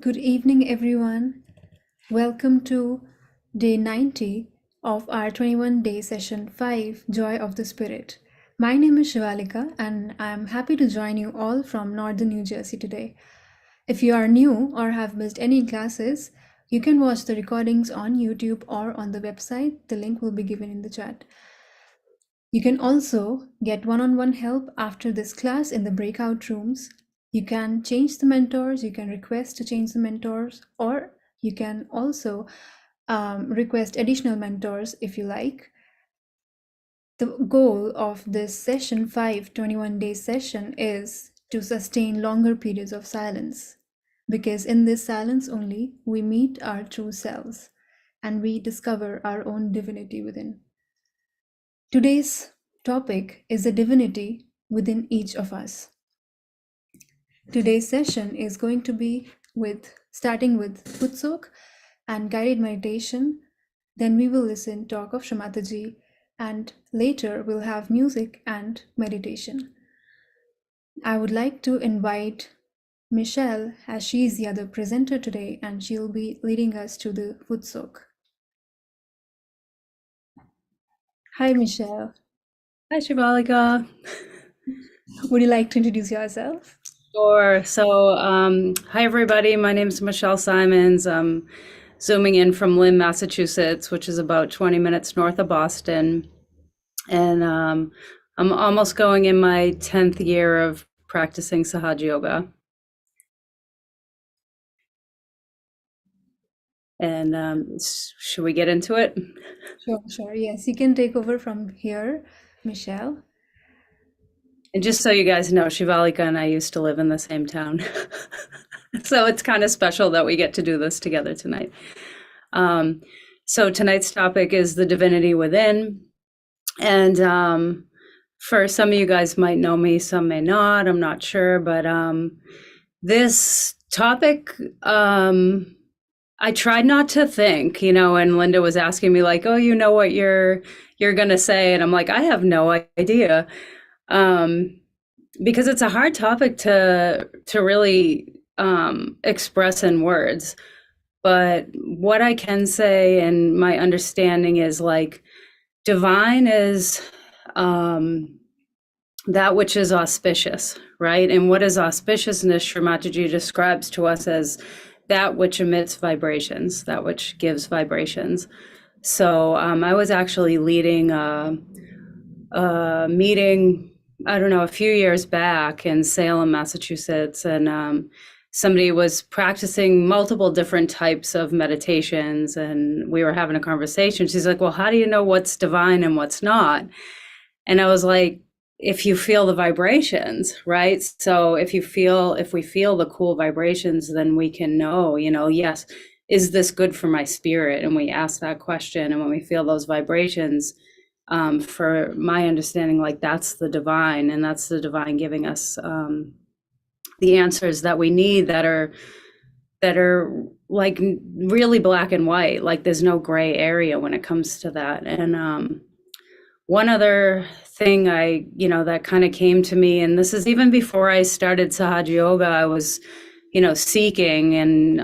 Good evening, everyone. Welcome to day 90 of our 21-day session 5, Joy of the Spirit. My name is Shivalika, and I'm happy to join you all from Northern New Jersey today. If you are new or have missed any classes, you can watch the recordings on YouTube or on the website. The link will be given in the chat. You can also get one-on-one help after this class in the breakout rooms. You can change the mentors, you can request to change the mentors, or you can also request additional mentors if you like. The goal of this session 5 21-day session is to sustain longer periods of silence, because in this silence only we meet our true selves and we discover our own divinity within. Today's topic is the divinity within each of us. Today's session is going to be starting with foot soak and guided meditation. Then we will listen talk of Shri Mataji, and later we'll have music and meditation. I would like to invite Michelle, as she is the other presenter today, and she'll be leading us to the foot soak. Hi, Michelle. Hi, Shivalika. Would you like to introduce yourself? Sure. So, hi, everybody. My name is Michelle Simons. I'm zooming in from Lynn, Massachusetts, which is about 20 minutes north of Boston. And I'm almost going in my 10th year of practicing Sahaja Yoga. And should we get into it? Sure. Yes, you can take over from here, Michelle. And just so you guys know, Shivalika and I used to live in the same town. So it's kind of special that we get to do this together tonight. So tonight's topic is the divinity within. And for some of you guys might know me, some may not, I'm not sure. But this topic, I tried not to think, and Linda was asking me like, oh, you know what you're going to say. And I'm like, I have no idea. Because it's a hard topic to really express in words. But what I can say and my understanding is like divine is that which is auspicious, right? And what is auspiciousness, Shri Mataji describes to us as that which emits vibrations, that which gives vibrations. So I was actually leading a meeting, I don't know, a few years back in Salem, Massachusetts, and somebody was practicing multiple different types of meditations, and we were having a conversation. She's like, well, how do you know what's divine and what's not? And I was like, if you feel the vibrations, right? So if we feel the cool vibrations, then we can know, yes, is this good for my spirit? And we ask that question. And when we feel those vibrations, for my understanding, like that's the divine, and that's the divine giving us the answers that we need that are like really black and white. Like there's no gray area when it comes to that. And one other thing that kind of came to me, and this is even before I started Sahaja Yoga, I was, seeking and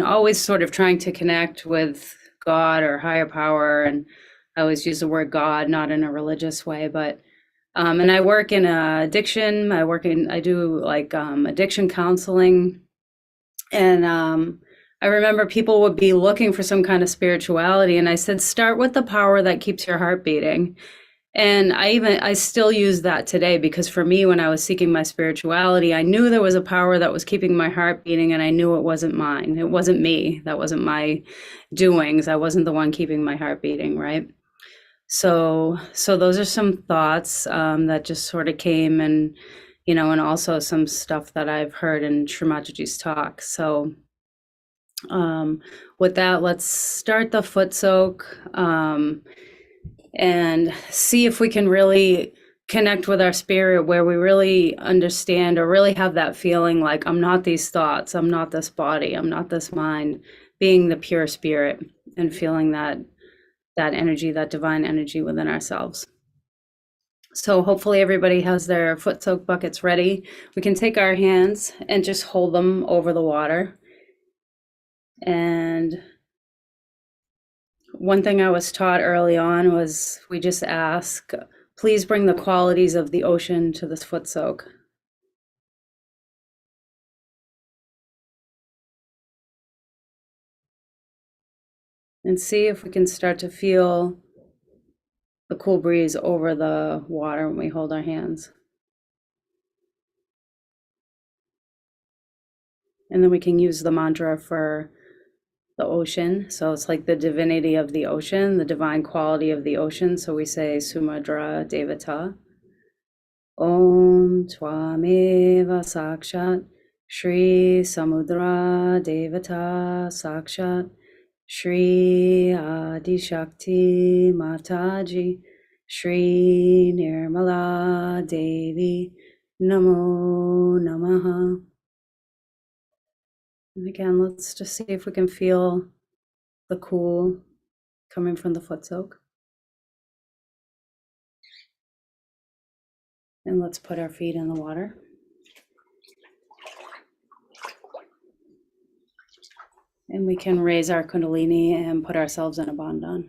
always sort of trying to connect with God or higher power. And I always use the word God, not in a religious way, but and I work in addiction. I do like addiction counseling, and I remember people would be looking for some kind of spirituality, and I said, start with the power that keeps your heart beating. And I still use that today, because for me, when I was seeking my spirituality, I knew there was a power that was keeping my heart beating, and I knew it wasn't mine. It wasn't me. That wasn't my doings. I wasn't the one keeping my heart beating, right? So those are some thoughts that just sort of came, and and also some stuff that I've heard in Shri Mataji's talk. So with that, let's start the foot soak and see if we can really connect with our spirit, where we really understand or really have that feeling like I'm not these thoughts, I'm not this body, I'm not this mind, being the pure spirit and feeling that energy, that divine energy within ourselves. So hopefully everybody has their foot soak buckets ready. We can take our hands and just hold them over the water. And one thing I was taught early on was we just ask, please bring the qualities of the ocean to this foot soak. And see if we can start to feel the cool breeze over the water when we hold our hands. And then we can use the mantra for the ocean. So it's like the divinity of the ocean, the divine quality of the ocean. So we say Sumadra Devata. Om Twameva Sakshat Shri Samudra Devata Sakshat Shri Adi Shakti Mataji Shri Nirmala Devi Namo Namaha. And again, let's just see if we can feel the cool coming from the foot soak. And let's put our feet in the water. And we can raise our Kundalini and put ourselves in a bandhan.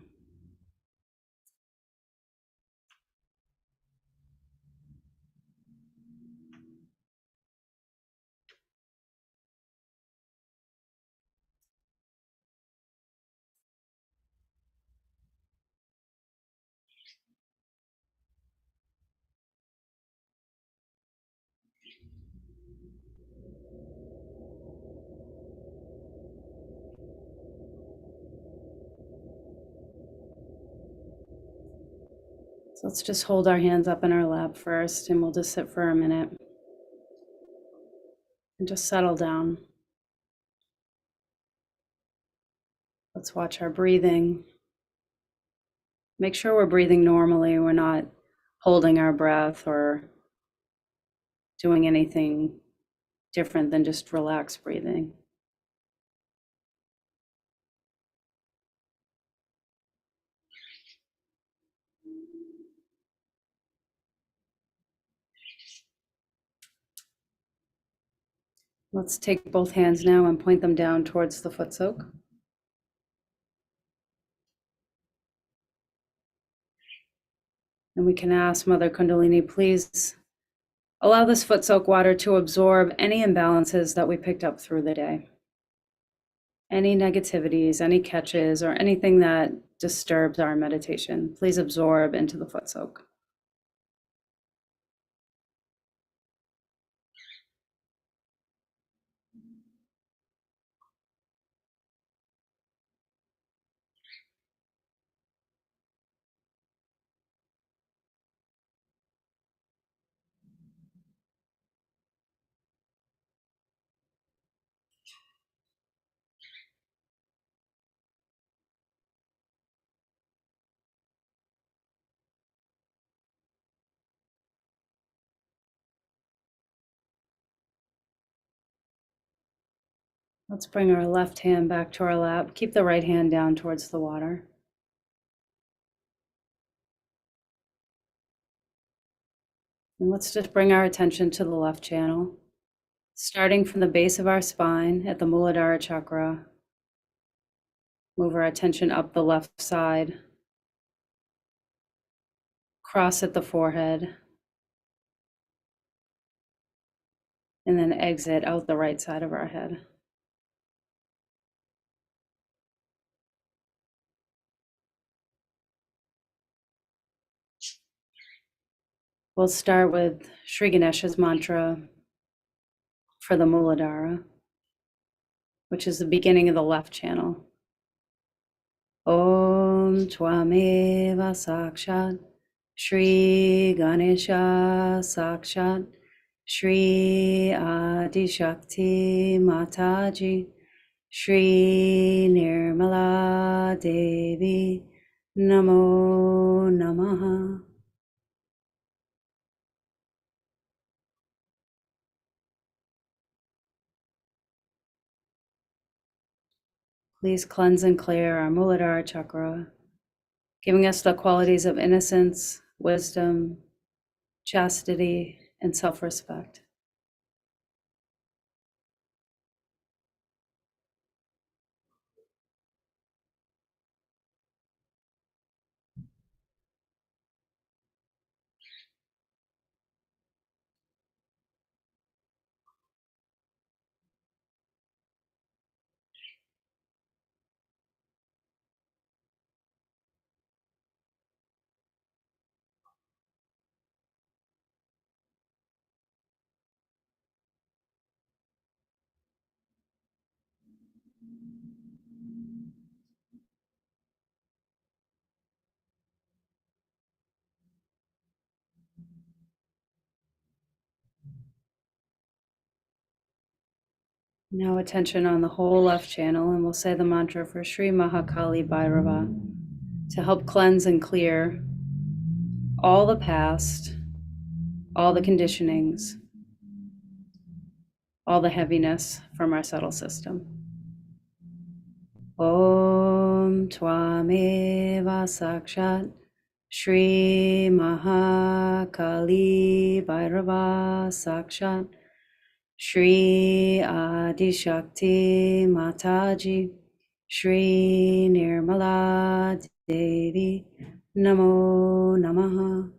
So let's just hold our hands up in our lap first, and we'll just sit for a minute and just settle down. Let's watch our breathing. Make sure we're breathing normally. We're not holding our breath or doing anything different than just relaxed breathing. Let's take both hands now and point them down towards the foot soak. And we can ask Mother Kundalini, please allow this foot soak water to absorb any imbalances that we picked up through the day. Any negativities, any catches, or anything that disturbs our meditation, please absorb into the foot soak. Let's bring our left hand back to our lap. Keep the right hand down towards the water. And let's just bring our attention to the left channel, starting from the base of our spine at the Muladhara chakra. Move our attention up the left side, cross at the forehead, and then exit out the right side of our head. We'll start with Sri Ganesha's mantra for the Muladhara, which is the beginning of the left channel. Om Twameva Sakshat Shri Ganesha Sakshat Shri Adi Shakti Mataji Shri Nirmala Devi Namo Namaha. Please cleanse and clear our Muladhara chakra, giving us the qualities of innocence, wisdom, chastity, and self-respect. Now attention on the whole left channel, and we'll say the mantra for Shri Mahakali Bhairava to help cleanse and clear all the past, all the conditionings, all the heaviness from our subtle system. Om Twameva Sakshat Shri Mahakali Bhairava Sakshat Shri Adishakti Mataji Shri Nirmala Devi Namo Namaha.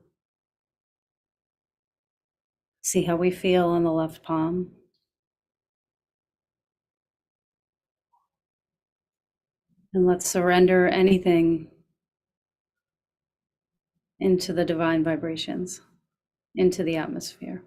See how we feel on the left palm. And let's surrender anything into the divine vibrations, into the atmosphere.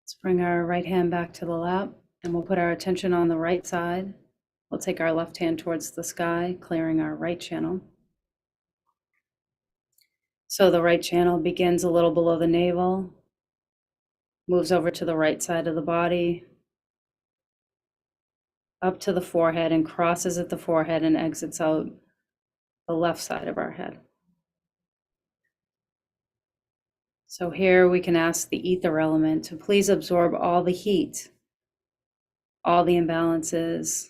Let's bring our right hand back to the lap, and we'll put our attention on the right side. We'll take our left hand towards the sky, clearing our right channel. So the right channel begins a little below the navel, moves over to the right side of the body, up to the forehead, and crosses at the forehead and exits out the left side of our head. So here we can ask the ether element to please absorb all the heat, all the imbalances,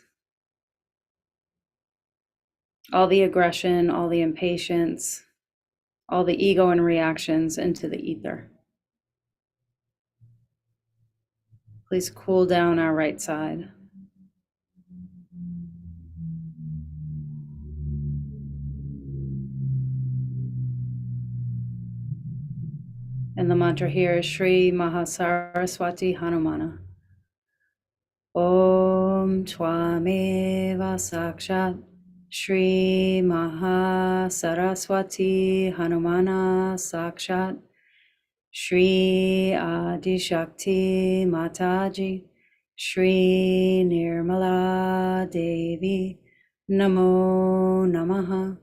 all the aggression, all the impatience, all the ego and reactions into the ether. Please cool down our right side. And the mantra here is Shri Mahasaraswati Hanumana. Om Twameva Sakshat Shri Mahasaraswati Hanumana Sakshat Shri Adishakti Mataji Shri Nirmala Devi Namo Namaha.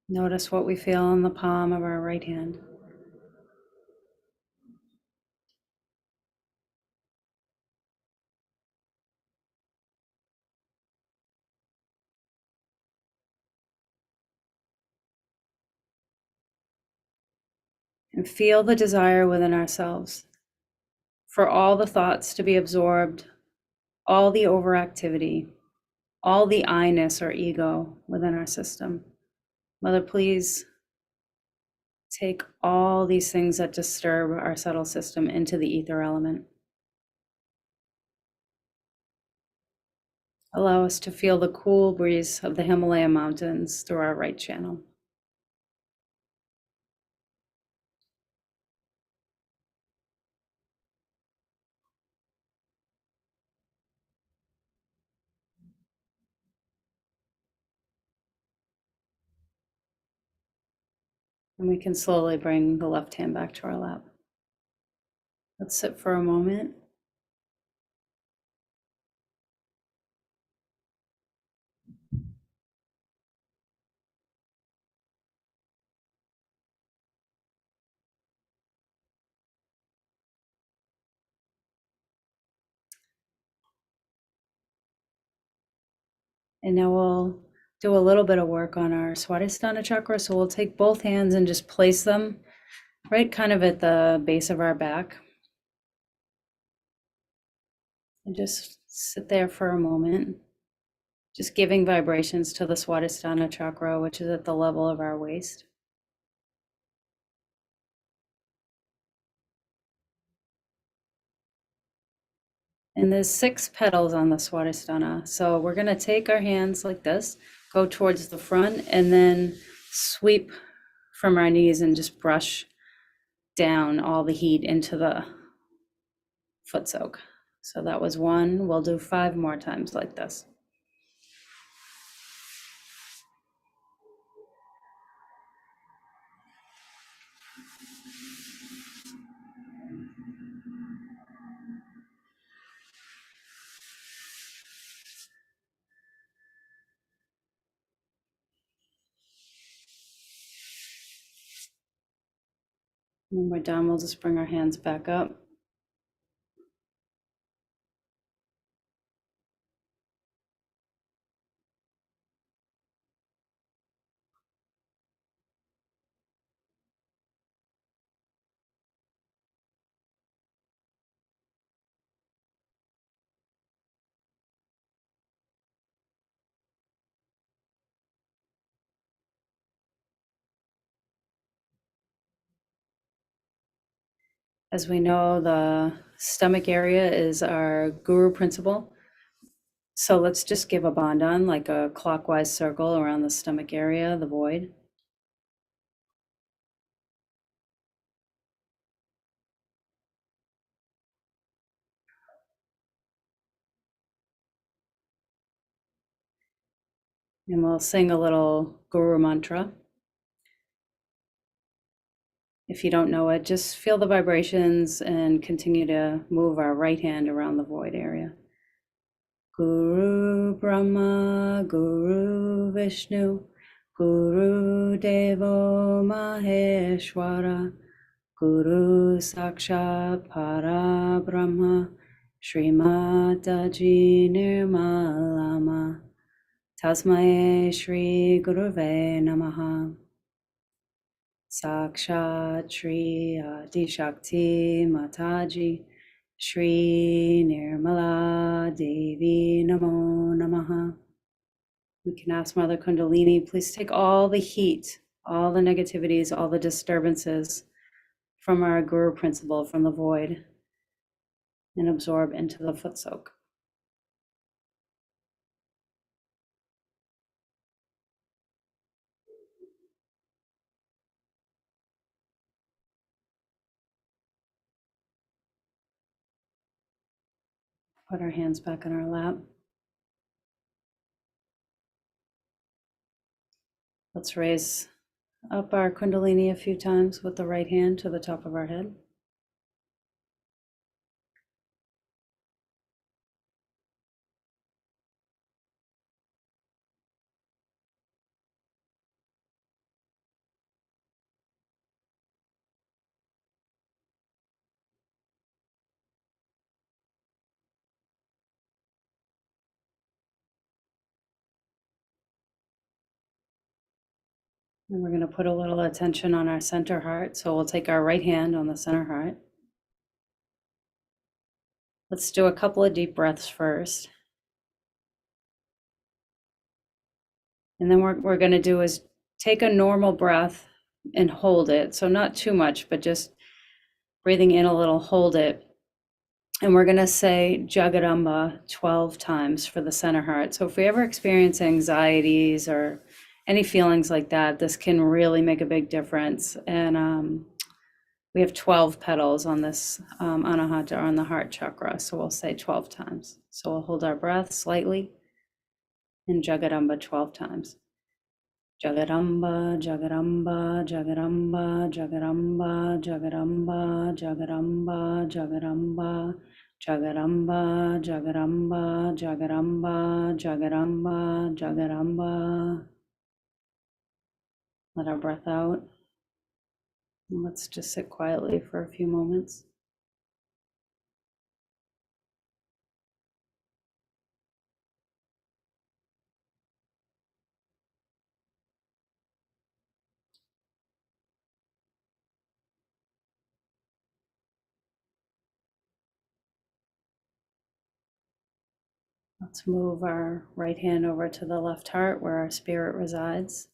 Notice what we feel on the palm of our right hand. And feel the desire within ourselves for all the thoughts to be absorbed, all the overactivity, all the I-ness or ego within our system. Mother, please take all these things that disturb our subtle system into the ether element. Allow us to feel the cool breeze of the Himalaya mountains through our right channel. And we can slowly bring the left hand back to our lap. Let's sit for a moment. And now we'll do a little bit of work on our Swadhisthana chakra. So we'll take both hands and just place them right kind of at the base of our back. And just sit there for a moment, just giving vibrations to the Swadhisthana chakra, which is at the level of our waist. And there's 6 petals on the Swadhisthana. So we're going to take our hands like this, go towards the front, and then sweep from our knees and just brush down all the heat into the foot soak. So that was 1. We'll do 5 more times like this. When we're done, we'll just bring our hands back up. As we know, the stomach area is our guru principle. So let's just give a bandhan, like a clockwise circle around the stomach area, the void. And we'll sing a little guru mantra. If you don't know it, just feel the vibrations and continue to move our right hand around the void area. Guru Brahma, Guru Vishnu, Guru Devo Maheshwara, Guru Sakshat Para Brahma, Shri Mataji Nirmala, Tasmae Shri Guruve Namaha. Sakshat Shri Adi Shakti Mataji, Shri Nirmala Devi Namo Namaha. We can ask Mother Kundalini, please take all the heat, all the negativities, all the disturbances from our Guru principle, from the void, and absorb into the foot soak. Put our hands back on our lap. Let's raise up our Kundalini a few times with the right hand to the top of our head. And we're going to put a little attention on our center heart. So we'll take our right hand on the center heart. Let's do a couple of deep breaths first. And then what we're going to do is take a normal breath and hold it. So not too much, but just breathing in a little, hold it. And we're going to say Jagadamba 12 times for the center heart. So if we ever experience anxieties or any feelings like that, this can really make a big difference. And we have 12 petals on this Anahata, on the heart chakra. So we'll say 12 times. So we'll hold our breath slightly and Jagadamba 12 times. Jagaramba, Jagaramba, Jagaramba, Jagaramba, Jagaramba, Jagaramba, Jagaramba, Jagaramba, Jagaramba, Jagaramba, Jagaramba, Jagaramba. Let our breath out. And let's just sit quietly for a few moments. Let's move our right hand over to the left heart where our spirit resides.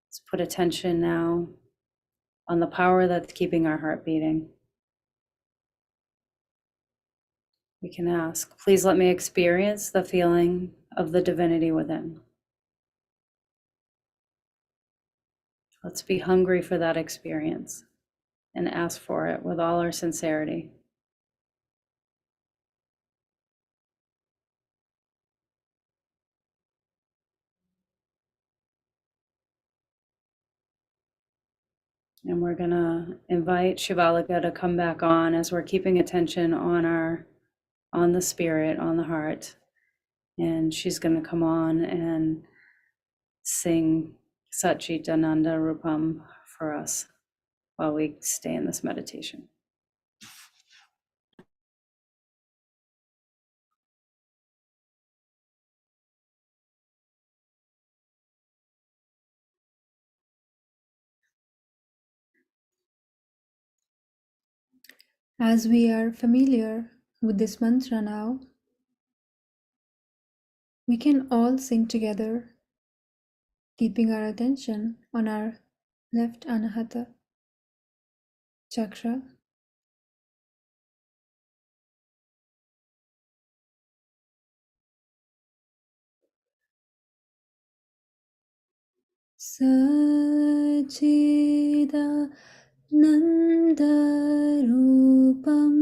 Let's put attention now on the power that's keeping our heart beating. We can ask, please let me experience the feeling of the divinity within. Let's be hungry for that experience and ask for it with all our sincerity. And we're gonna invite Shivalika to come back on as we're keeping attention on the spirit, on the heart. And she's gonna come on and sing Satchitananda Rupam for us while we stay in this meditation. As we are familiar with this mantra now, we can all sing together, keeping our attention on our left anahata chakra. Sachidanandarupam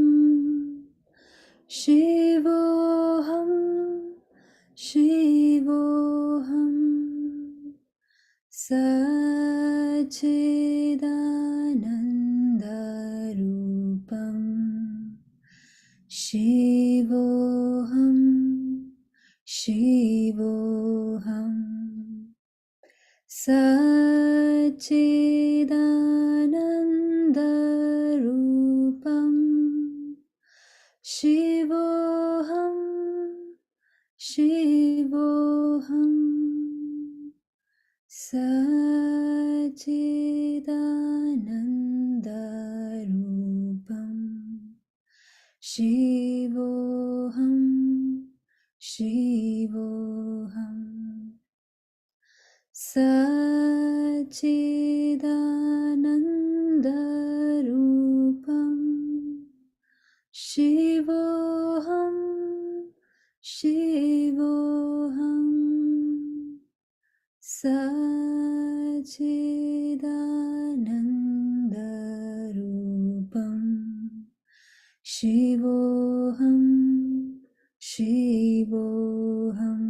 Shivoham Shivoham Sachidanandarupam Shivoham Shivoham Sachidanandarupam Shivoham Shivoham Sachidanandarupam Shivoham Shivoham Sachidanandarupam Shivoham Shivoham Sachidanandarupam Shivoham Shivoham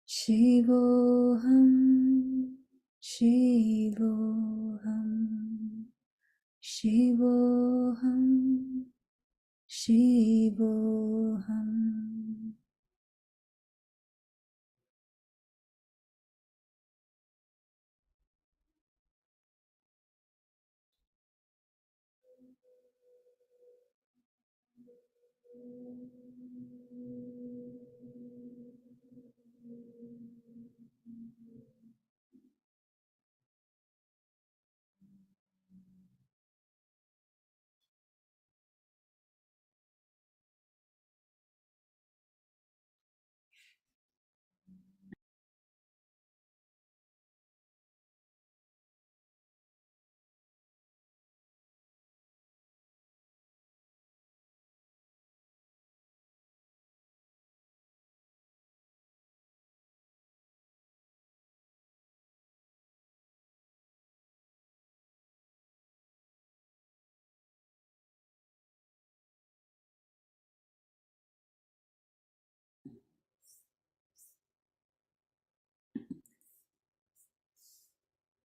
Shivoham Shivoham Shivoham Shivoham.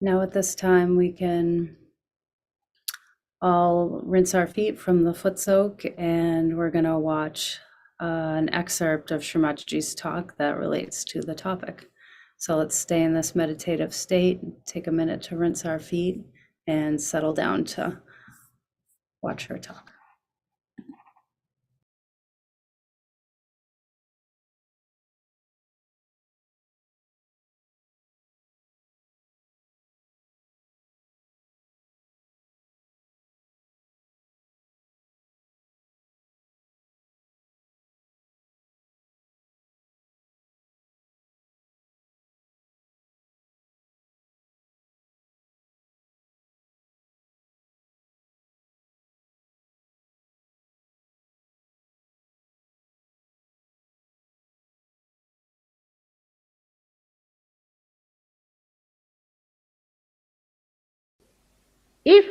Now at this time, we can all rinse our feet from the foot soak, and we're going to watch an excerpt of Shri Mataji's talk that relates to the topic. So let's stay in this meditative state, take a minute to rinse our feet, and settle down to watch her talk. If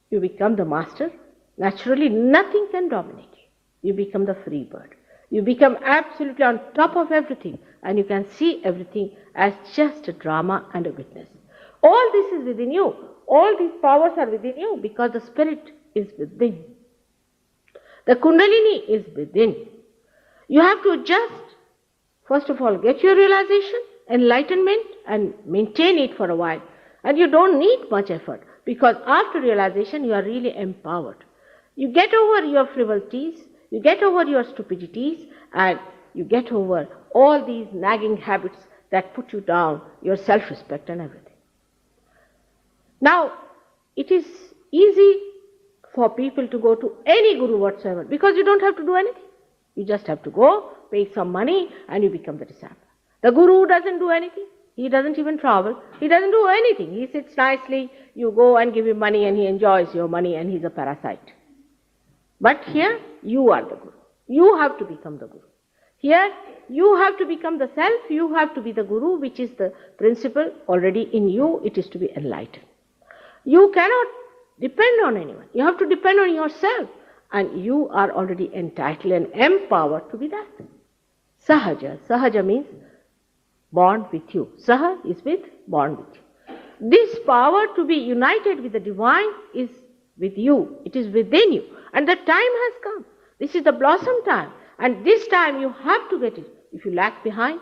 you become the master, naturally nothing can dominate you. You become the free bird. You become absolutely on top of everything, and you can see everything as just a drama and a witness. All this is within you. All these powers are within you because the spirit is within. The Kundalini is within. You have to just, first of all, get your realization, enlightenment, and maintain it for a while. And you don't need much effort, because after realization you are really empowered. You get over your frivolities, you get over your stupidities, and you get over all these nagging habits that put you down, your self-respect and everything. Now, it is easy for people to go to any guru whatsoever, because you don't have to do anything. You just have to go, pay some money, and you become the disciple. The guru doesn't do anything. He doesn't even travel. He doesn't do anything. He sits nicely. You go and give him money, and he enjoys your money, and he's a parasite. But here, you are the guru. You have to become the guru. Here, you have to become the self. You have to be the guru, which is the principle already in you. It is to be enlightened. You cannot depend on anyone. You have to depend on yourself. And you are already entitled and empowered to be that. Sahaja. Sahaja means born with you. Saha is with, born with you. This power to be united with the divine is with you. It is within you. And the time has come. This is the blossom time. And this time you have to get it. If you lag behind,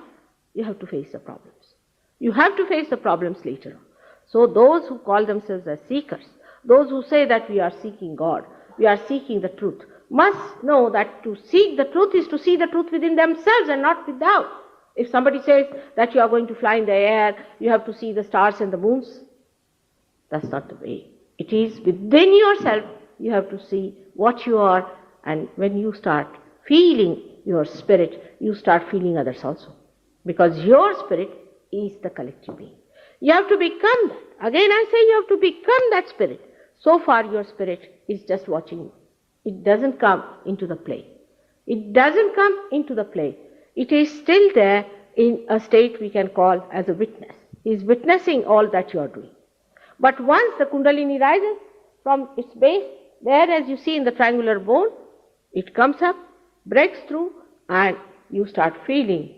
you have to face the problems. You have to face the problems later on. So those who call themselves as seekers, those who say that we are seeking God, we are seeking the truth, must know that to seek the truth is to see the truth within themselves and not without. If somebody says that you are going to fly in the air, you have to see the stars and the moons, that's not the way. It is within yourself, you have to see what you are, and when you start feeling your spirit, you start feeling others also. Because your spirit is the collective being. You have to become that. Again I say you have to become that spirit. So far your spirit is just watching you. It doesn't come into the play. It doesn't come into the play. It is still there in a state we can call as a witness. He is witnessing all that you are doing. But once the Kundalini rises from its base, there as you see in the triangular bone, it comes up, breaks through, and you start feeling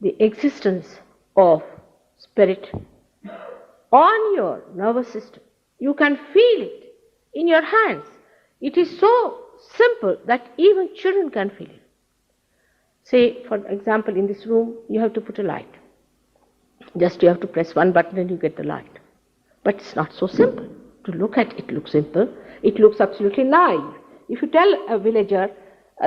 the existence of spirit on your nervous system. You can feel it in your hands. It is so simple that even children can feel it. Say, for example, in this room, you have to put a light. Just you have to press one button and you get the light. But it's not so simple. To look at it looks simple. It looks absolutely naive. If you tell a villager,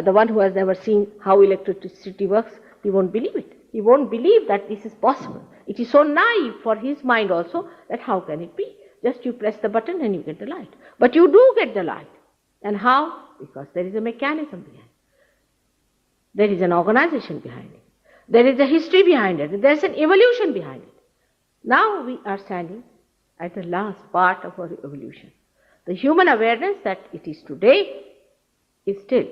the one who has never seen how electricity works, he won't believe it. He won't believe that this is possible. It is so naive for his mind also that how can it be? Just you press the button and you get the light. But you do get the light. And how? Because there is a mechanism behind it. There is an organization behind it. There is a history behind it. There is an evolution behind it. Now we are standing at the last part of our evolution. The human awareness that it is today is still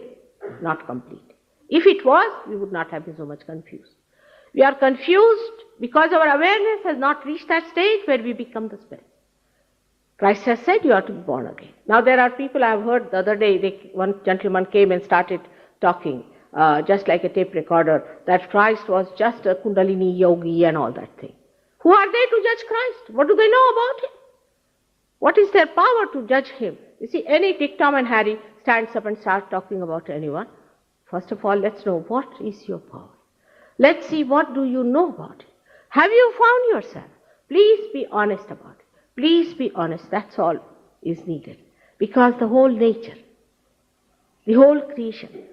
not complete. If it was, we would not have been so much confused. We are confused because our awareness has not reached that stage where we become the spirit. Christ has said you are to be born again. Now there are people, I have heard the other day, one gentleman came and started talking, just like a tape recorder, that Christ was just a Kundalini yogi and all that thing. Who are they to judge Christ? What do they know about him? What is their power to judge him? You see, any Dick, Tom, and Harry stands up and starts talking about anyone. First of all, let's know what is your power. Let's see what do you know about it. Have you found yourself? Please be honest about it. Please be honest. That's all is needed. Because the whole nature, the whole creation,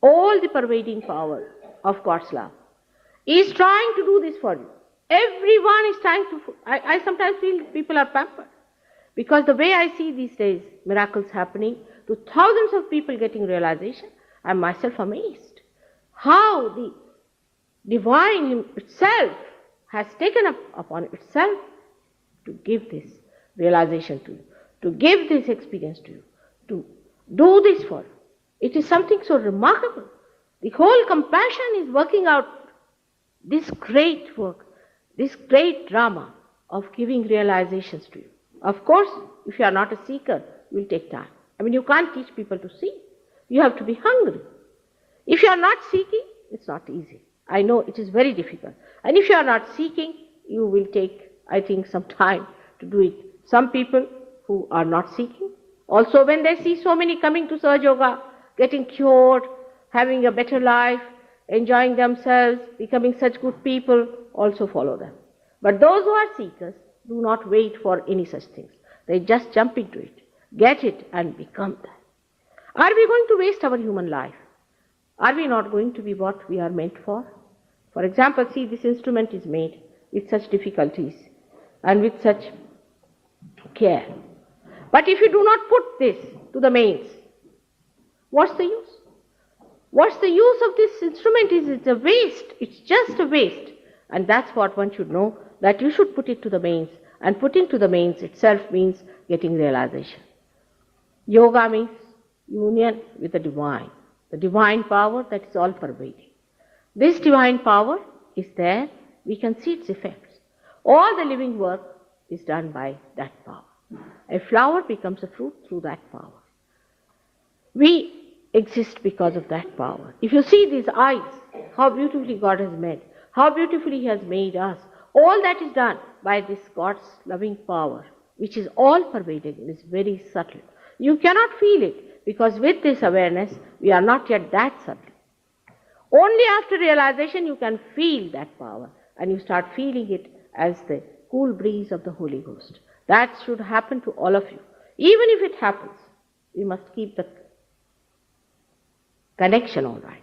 all the pervading power of God's love is trying to do this for you. Everyone is trying to. I sometimes feel people are pampered. Because the way I see these days miracles happening to thousands of people getting realization, I'm myself amazed. How the divine itself has taken up upon itself to give this realization to you, to give this experience to you, to do this for you. It is something so remarkable. The whole compassion is working out this great work, this great drama of giving realizations to you. Of course, if you are not a seeker, it will take time. I mean, you can't teach people to seek. You have to be hungry. If you are not seeking, it's not easy. I know it is very difficult. And if you are not seeking, you will take, I think, some time to do it. Some people who are not seeking, also when they see so many coming to Sahaja Yoga, getting cured, having a better life, enjoying themselves, becoming such good people, also follow them. But those who are seekers do not wait for any such things. They just jump into it, get it, and become that. Are we going to waste our human life? Are we not going to be what we are meant for? For example, see, this instrument is made with such difficulties and with such care. But if you do not put this to the mains, what's the use? What's the use of this instrument? It's a waste. It's just a waste. And that's what one should know, that you should put it to the mains. And putting to the mains itself means getting realization. Yoga means union with the divine power that is all pervading. This divine power is there. We can see its effects. All the living work is done by that power. A flower becomes a fruit through that power. We exist because of that power. If you see these eyes, how beautifully God has made, how beautifully He has made us, all that is done by this God's loving power, which is all pervading and is very subtle. You cannot feel it because with this awareness, we are not yet that subtle. Only after realization you can feel that power and you start feeling it as the cool breeze of the Holy Ghost. That should happen to all of you. Even if it happens, we must keep the connection all right.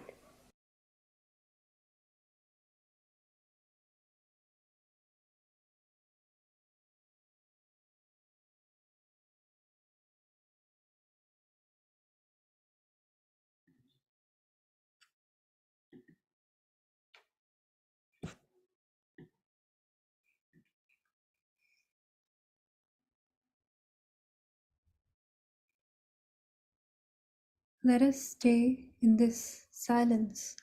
Let us stay in this silence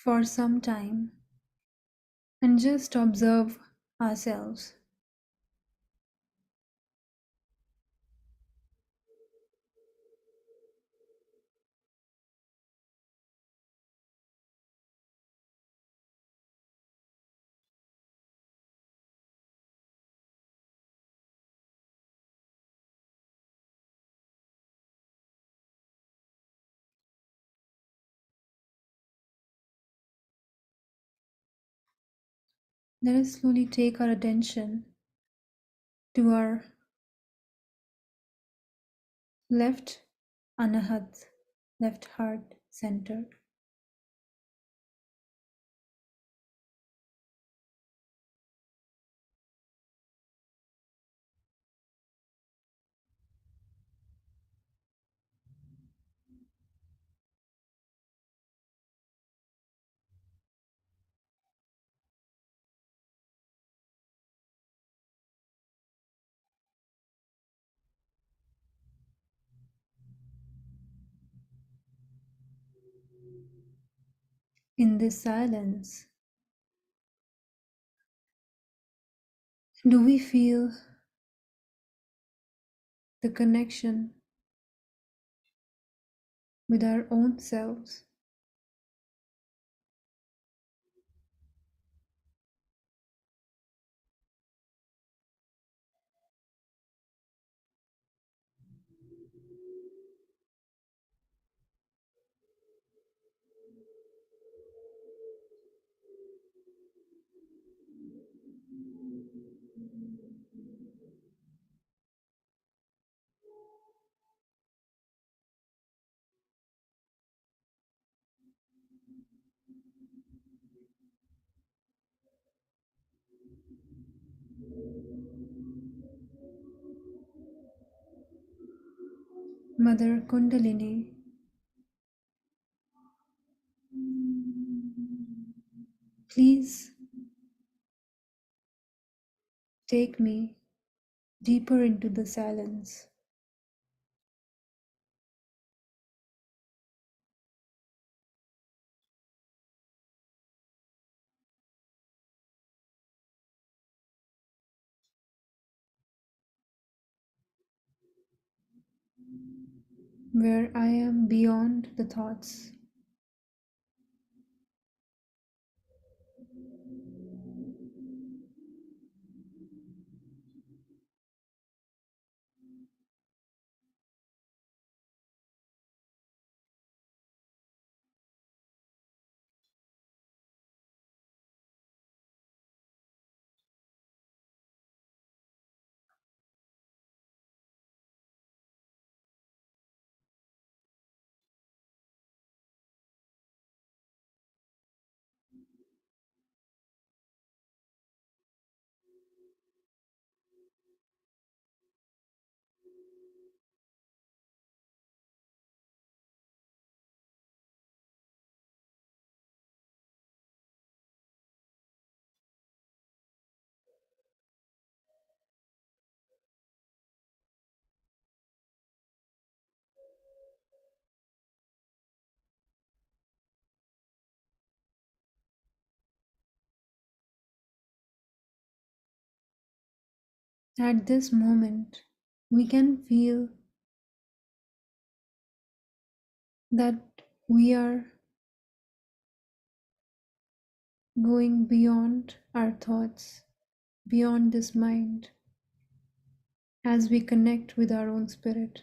for some time and just observe ourselves. Let us slowly take our attention to our left anahat, left heart center. In this silence, do we feel the connection with our own selves? Mother Kundalini, please take me deeper into the silence, where I am beyond the thoughts. At this moment, we can feel that we are going beyond our thoughts, beyond this mind, as we connect with our own spirit.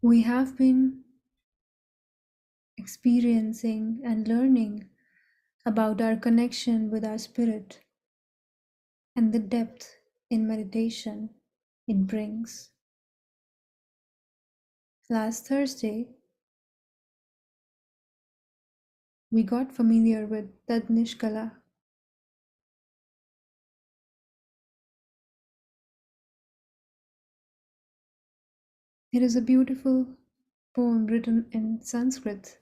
We have been experiencing and learning about our connection with our spirit and the depth in meditation it brings. Last Thursday, we got familiar with Tad Nishkala. It is a beautiful poem written in Sanskrit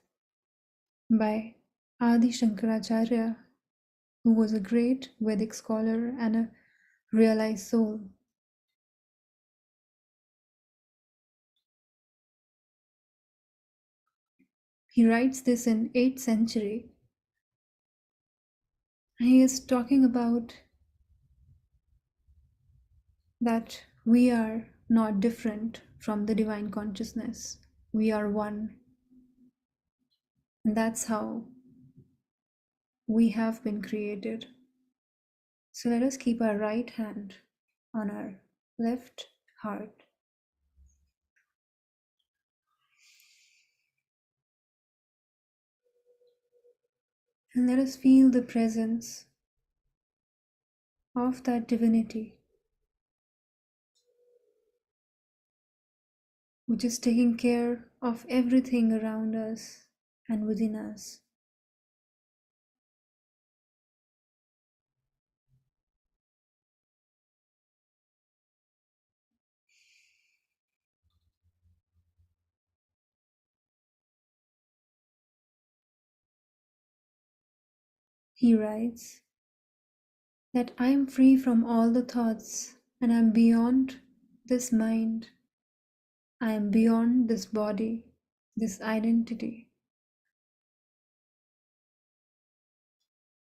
by Adi Shankaracharya, who was a great Vedic scholar and a realized soul. He writes this in 8th century, and he is talking about that we are not different from the divine consciousness. We are one. And that's how we have been created. So let us keep our right hand on our left heart. And let us feel the presence of that divinity which is taking care of everything around us and within us. He writes that I am free from all the thoughts and I am beyond this mind. I am beyond this body, this identity.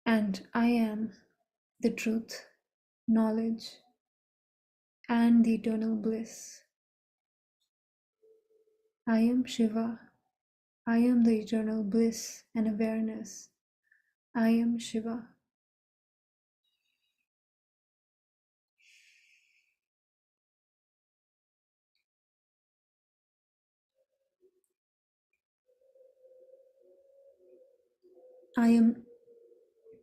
And I am the truth, knowledge, and the eternal bliss. I am Shiva. I am the eternal bliss and awareness. I am Shiva. I am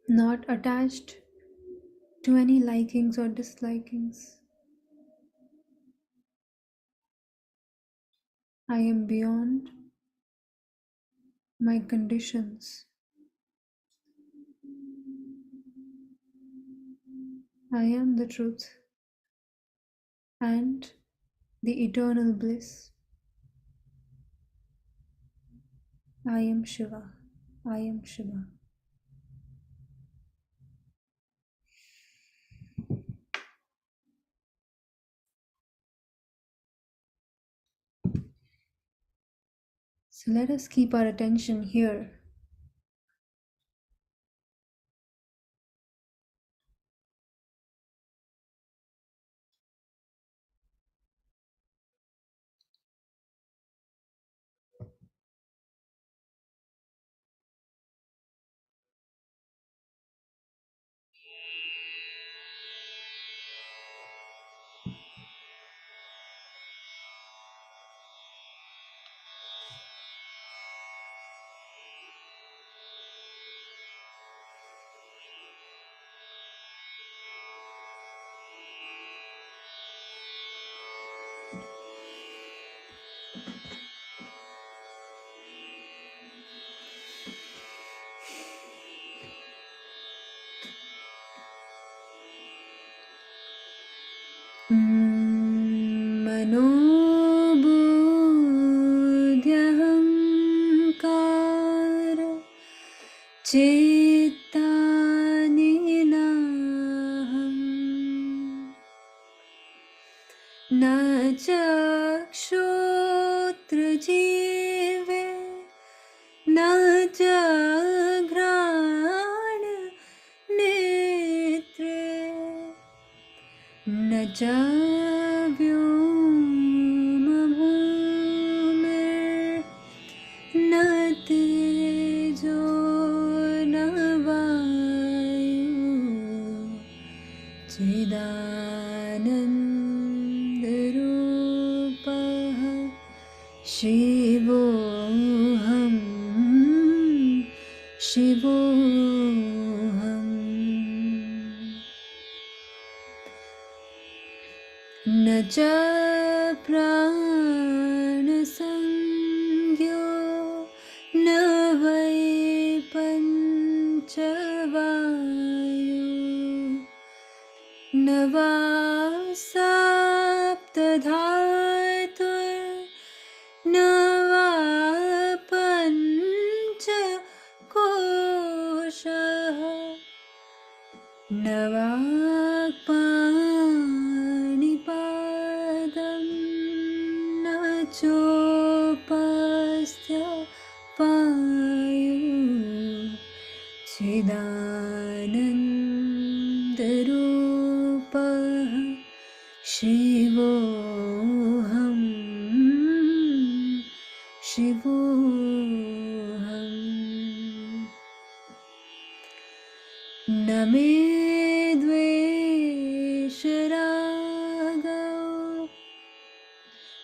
not attached to any likings or dislikings. I am beyond my conditions. I am the truth and the eternal bliss. I am Shiva. I am Shiva. So let us keep our attention here. Manobudhyaham Chittaninaham Na Chakshotra Jive Na Jagrana Netre Na Javyoma Bhumir Na Tejo Na Vayu Chidanandarupaha Shivoham Shivoham Na cha pranasangyo na vai panchavayu na va saptadhartur na va pancha kosha Navakpanipadam nachopastya payu Chidanandarupa Shivoham Shivoham Name Dvesharaga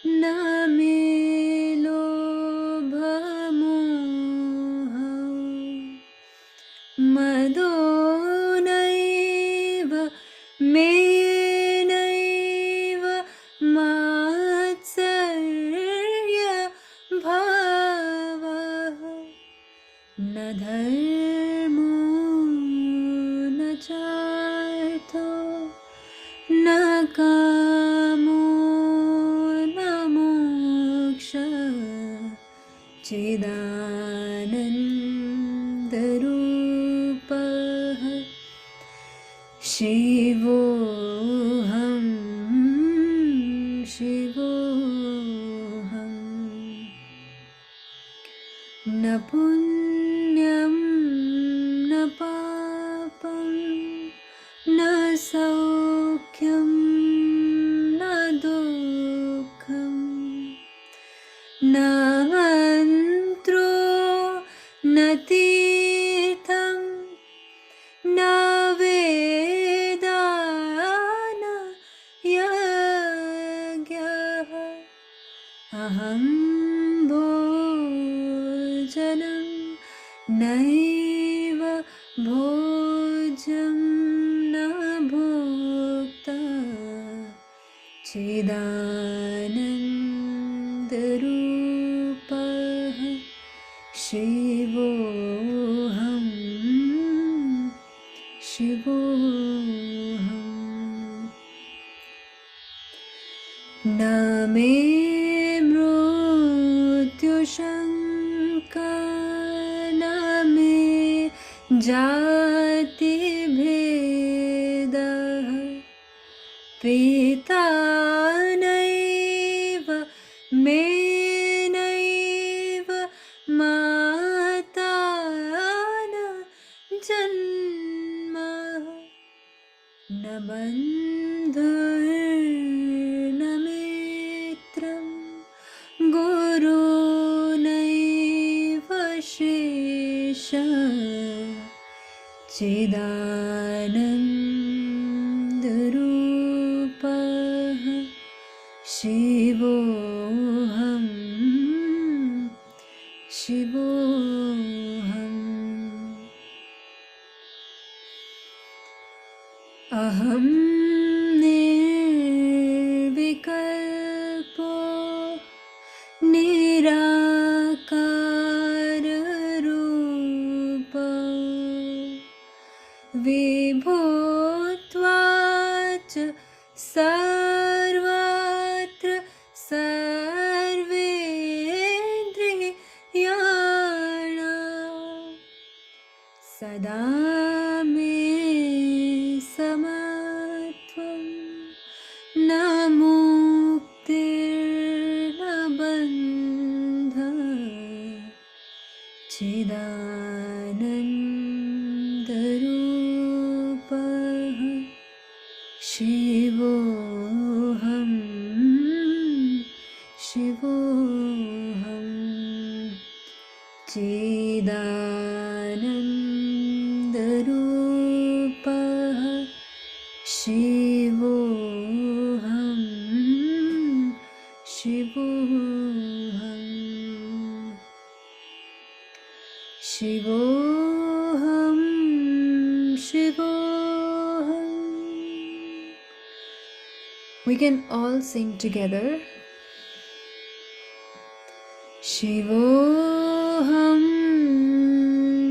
Name Lobhamoha Madonaiva Menaiva Matsarya Bhava Na dharmo na chartho na kamo na moksha Chidanandarupa Shivoham, Shivoham. Na punyam, na papam, na saukyam, na dukkham, na mantro, na tirtham, na vedana yagyaha. Aham bhojanam naiva bhojam na bhokta chidanandarupah Shivoham, Shivoham. Na me mrityu shanka, na me jati bheda, pita naiva me naiva mata na janma, na bandhur na mitram, guru naiva shesha, chidanandarupah Shivoham, Shivoham. Aham nirvikalpo nirakara rupa vibhutvacha sarvatra sarvendriyana sada me samatvam na muktir na bandha chidanandarupah Shivoham, Shivoham. Chidanandarupah Shivoham, Shivoham. Shivoham, Shivoham. We can all sing together. Shivoham,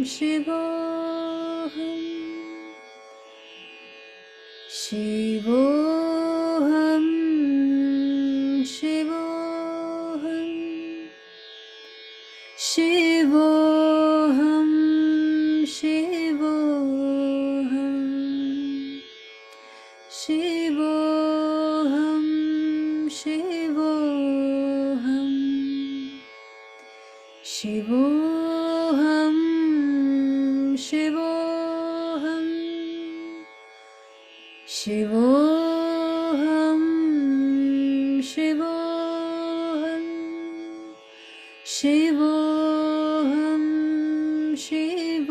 Shivoham, Shivoham, Shivoham, Shivoham, Shivoham, Shivoham, Shivoham, Shivoham, Shivoham, Shivoham, Shivoham, Shivoham,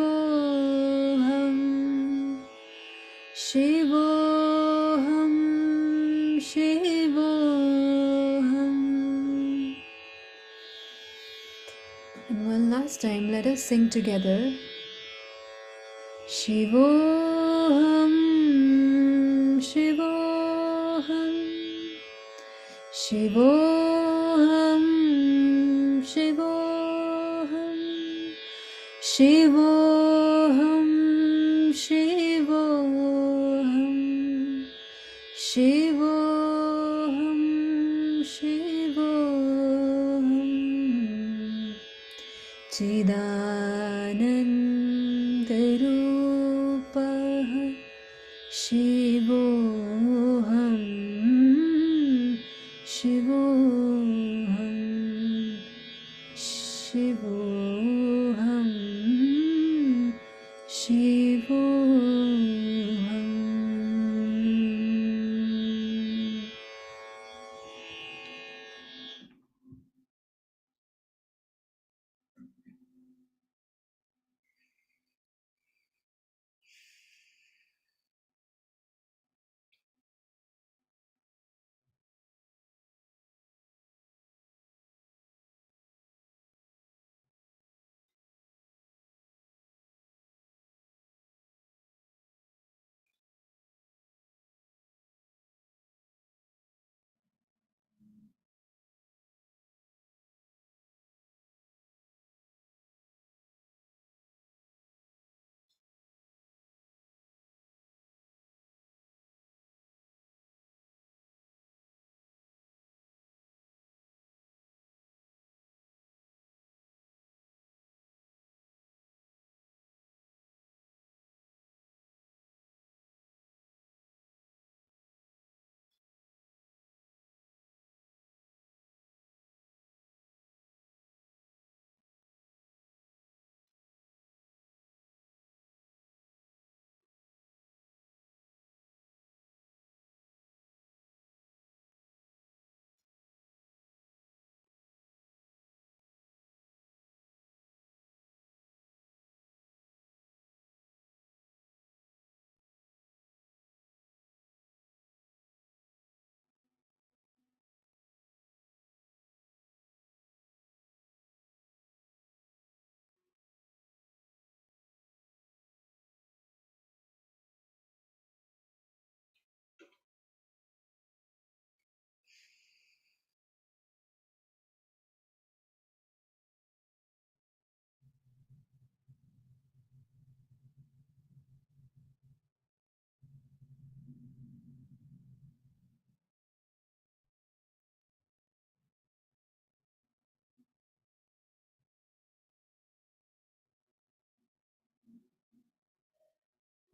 Shivoham, Shivoham, Shivoham. And one last time, let us sing together. Shivoham, Shivoham, Shivoham, Shivoham, Shivoham, Shivoham, Shivoham, Shivoham, Chidanandarupah Shivoham. Shivoham, Shivoham, Shivoham, Shivoham.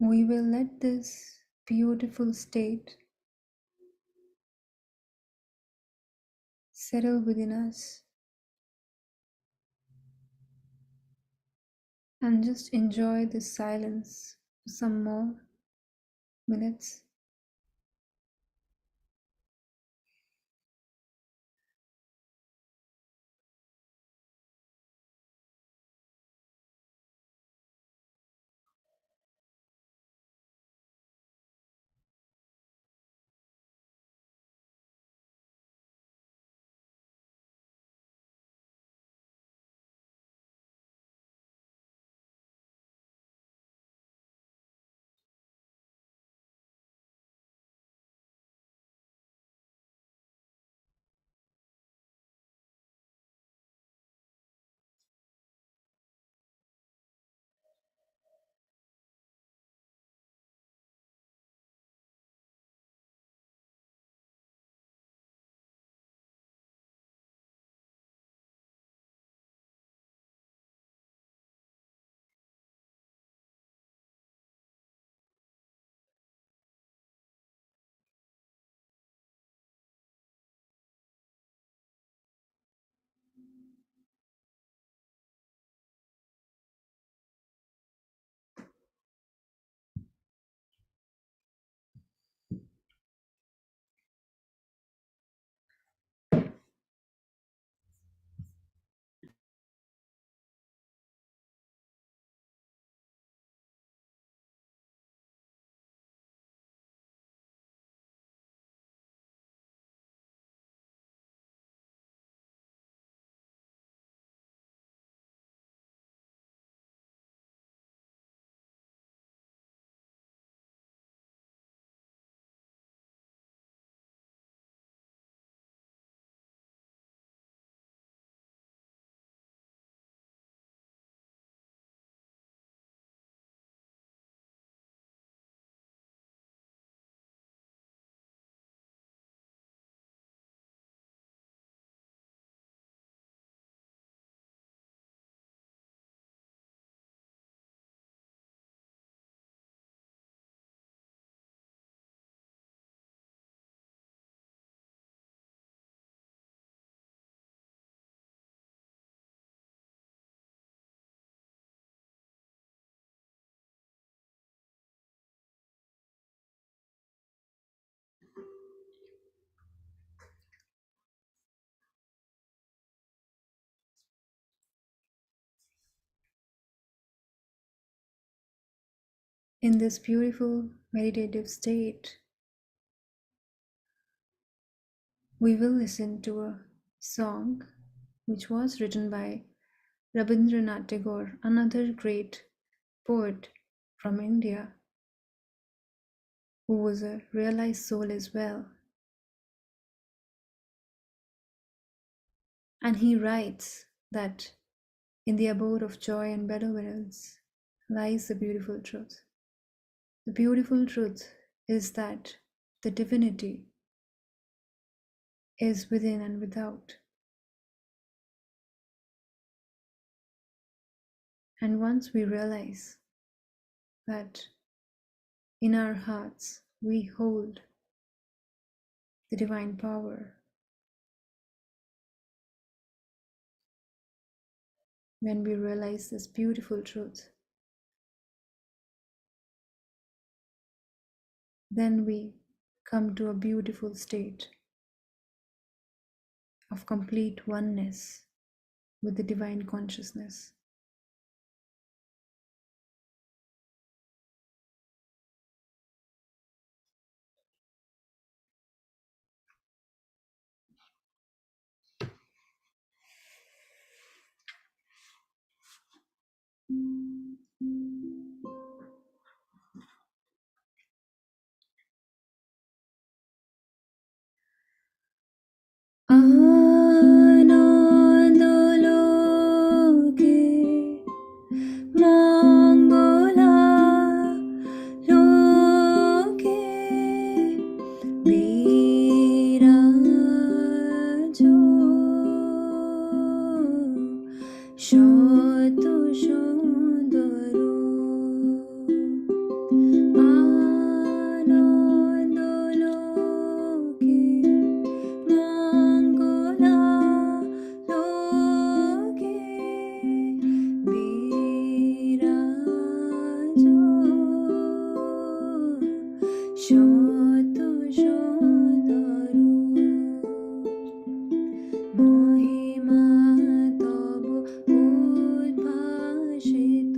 We will let this beautiful state settle within us and just enjoy this silence for some more minutes. In this beautiful meditative state, we will listen to a song which was written by Rabindranath Tagore, another great poet from India who was a realized soul as well. And he writes that in the abode of joy and benevolence lies the beautiful truth. The beautiful truth is that the divinity is within and without. And once we realize that in our hearts we hold the divine power, when we realize this beautiful truth, then we come to a beautiful state of complete oneness with the divine consciousness. Anandaloke Mangala Loke Virajo Shotu Shodaro Anandaloke Mangala Loke Virajo Shotu Shodaro Mahima Tabu Udbhashit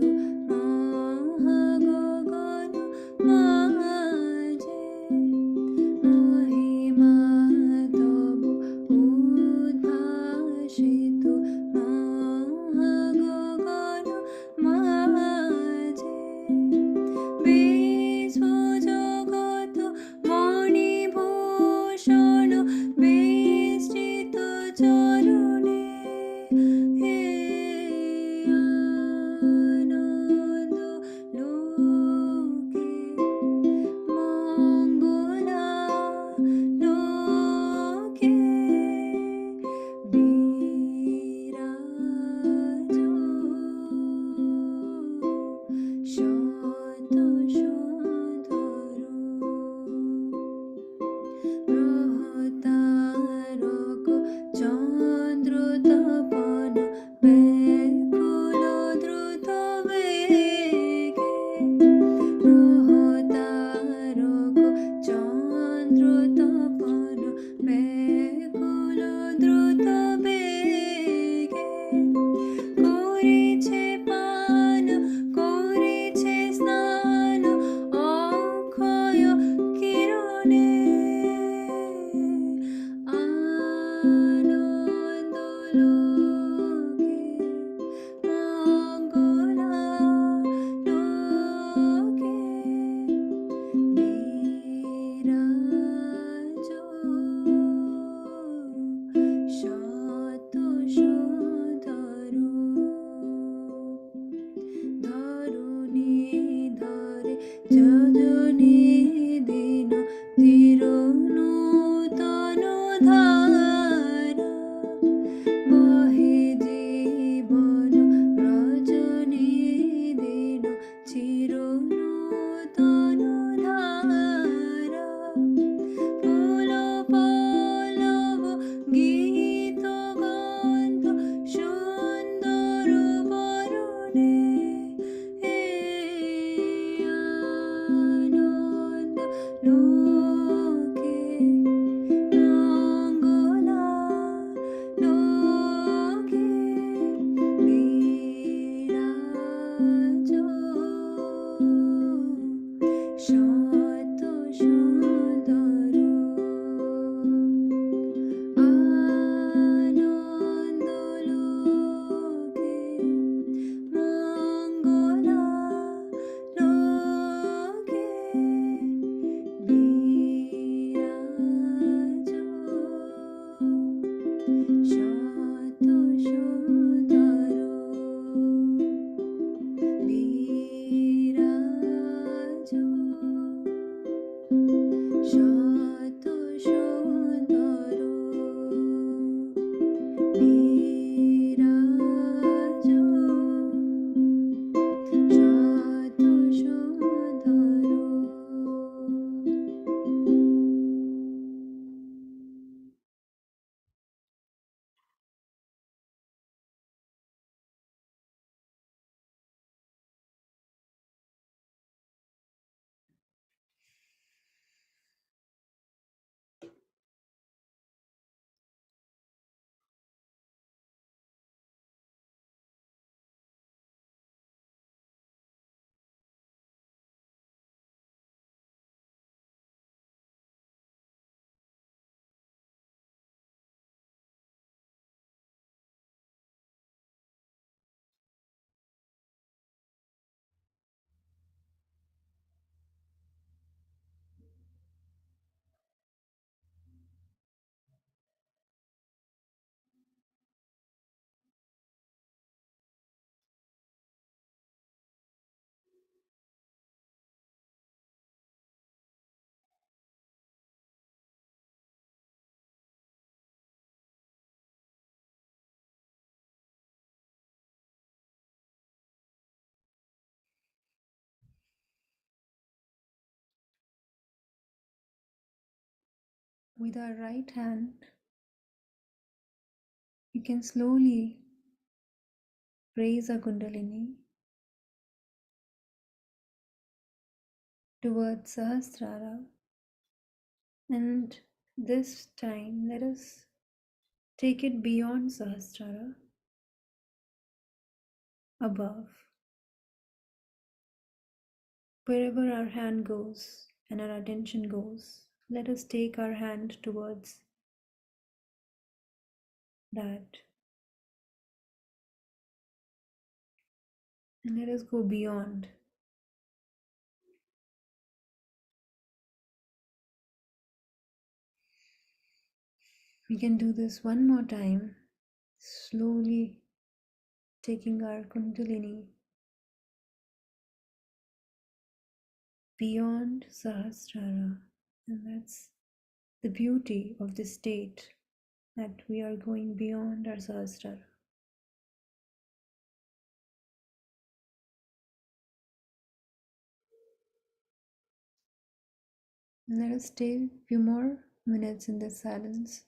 With our right hand, we can slowly raise our Kundalini towards Sahasrara, and this time let us take it beyond Sahasrara, above. Wherever our hand goes and our attention goes, let us take our hand towards that, and let us go beyond. We can do this one more time, slowly taking our Kundalini beyond Sahasrara, and that's the beauty of this state, that we are going beyond our Sahasrara. And let us stay a few more minutes in this silence.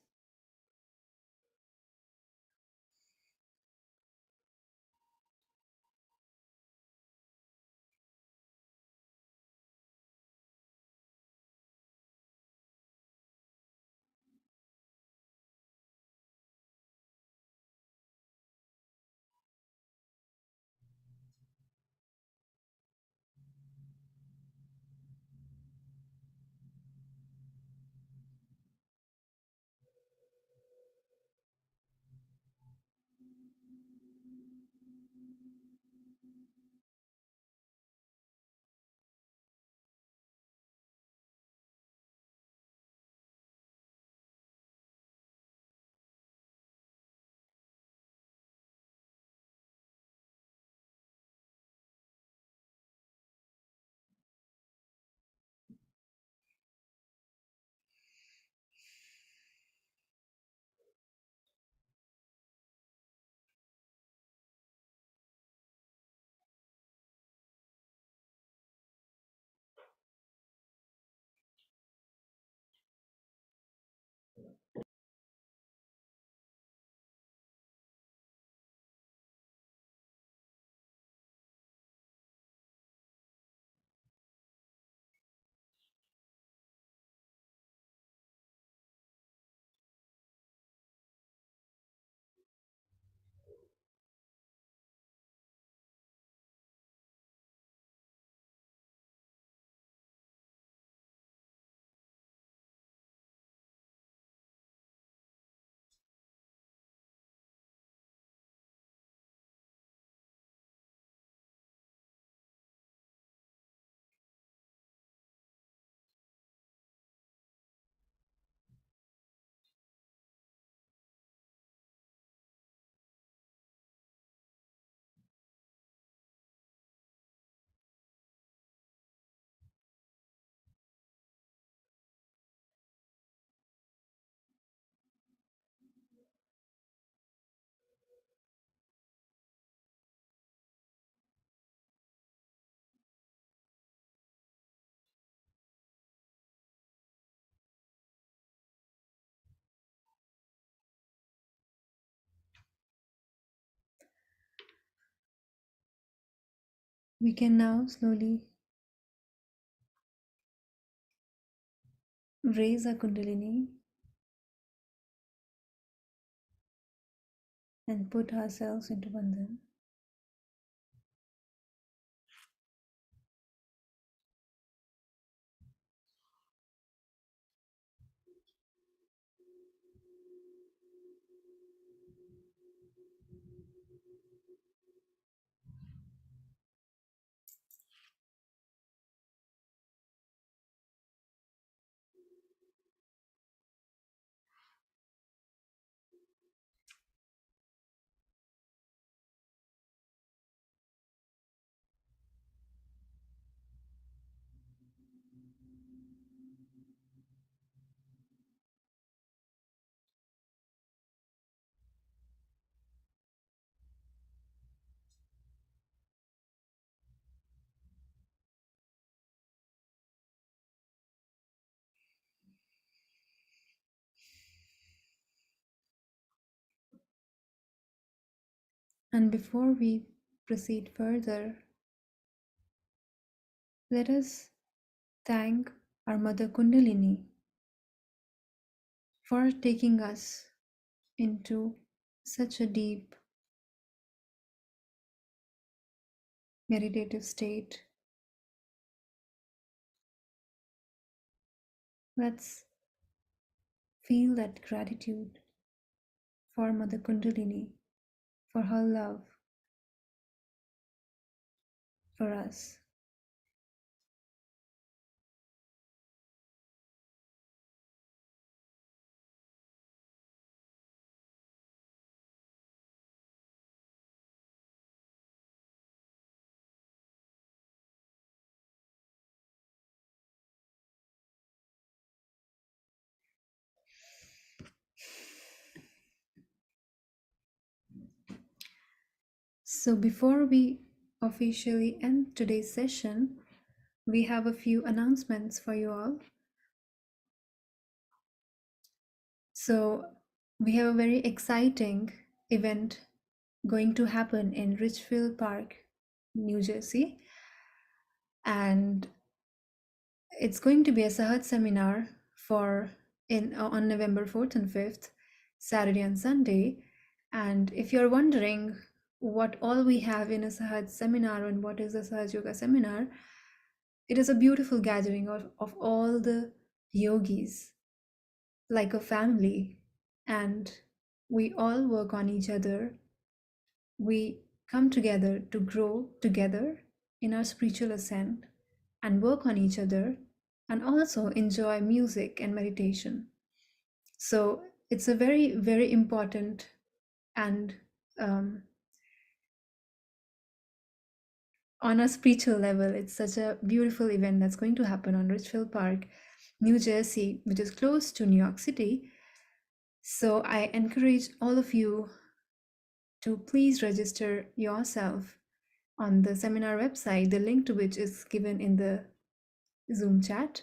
We can now slowly raise our Kundalini and put ourselves into Bandhan. And before we proceed further, let us thank our Mother Kundalini for taking us into such a deep meditative state. Let's feel that gratitude for Mother Kundalini, for her love for us. So before we officially end today's session, we have a few announcements for you all. So we have a very exciting event going to happen in Richfield Park, New Jersey. And it's going to be a Sahaja seminar on November 4th and 5th, Saturday and Sunday. And if you're wondering what all we have in a Sahaja seminar and what is a Sahaja Yoga seminar, it is a beautiful gathering of all the yogis, like a family, and we all work on each other. We come together to grow together in our spiritual ascent and work on each other and also enjoy music and meditation. So it's a very, very important and on a spiritual level, it's such a beautiful event that's going to happen on Richfield Park, New Jersey, which is close to New York City. So I encourage all of you to please register yourself on the seminar website, the link to which is given in the Zoom chat.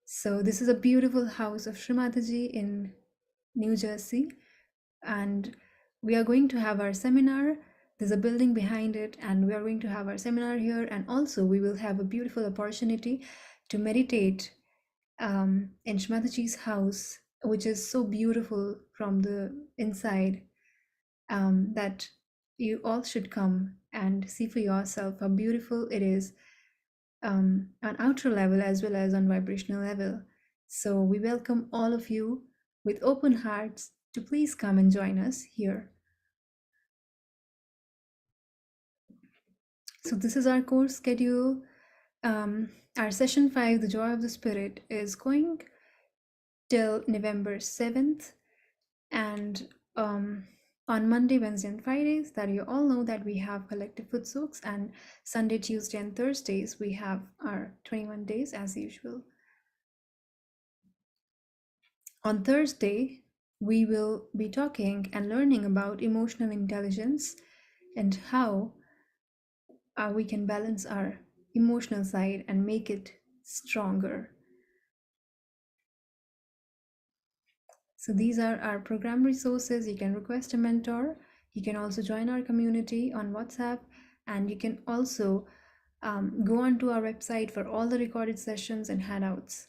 So this is a beautiful house of Shri Mataji in New Jersey, and we are going to have our seminar. There's a building behind it, and we are going to have our seminar here, and also we will have a beautiful opportunity to meditate in Shri Mataji's house, which is so beautiful from the inside, that you all should come and see for yourself how beautiful it is, on outer level as well as on vibrational level. So we welcome all of you with open hearts to please come and join us here. So this is our course schedule. Our session 5, the joy of the spirit, is going till November 7th, and on Monday, Wednesday, and Fridays, that you all know that we have collective food soaks, and Sunday, Tuesday, and Thursdays we have our 21 days as usual. On Thursday, we will be talking and learning about emotional intelligence and how we can balance our emotional side and make it stronger. So these are our program resources. You can request a mentor. You can also join our community on WhatsApp, and you can also go onto our website for all the recorded sessions and handouts.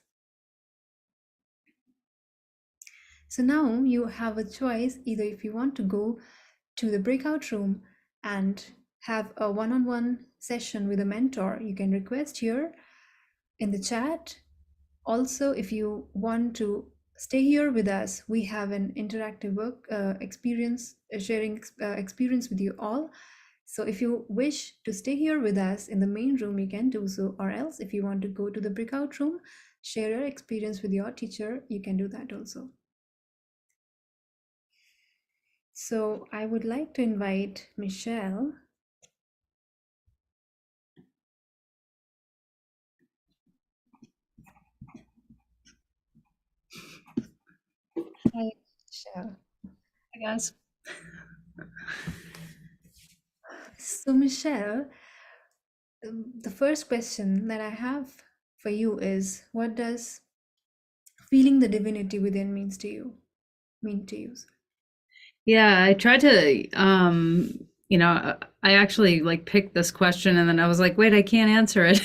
So now you have a choice, either if you want to go to the breakout room and have a one-on-one session with a mentor, you can request here in the chat. Also, if you want to stay here with us, we have an interactive work experience, sharing experience with you all. So if you wish to stay here with us in the main room, you can do so, or else if you want to go to the breakout room, share your experience with your teacher, you can do that also. So I would like to invite Michelle. Hi, Michelle. I guess. So Michelle, the first question that I have for you is, what does feeling the divinity within means to you, mean to you? Yeah, I tried to, I actually like picked this question and then I was like, wait, I can't answer it.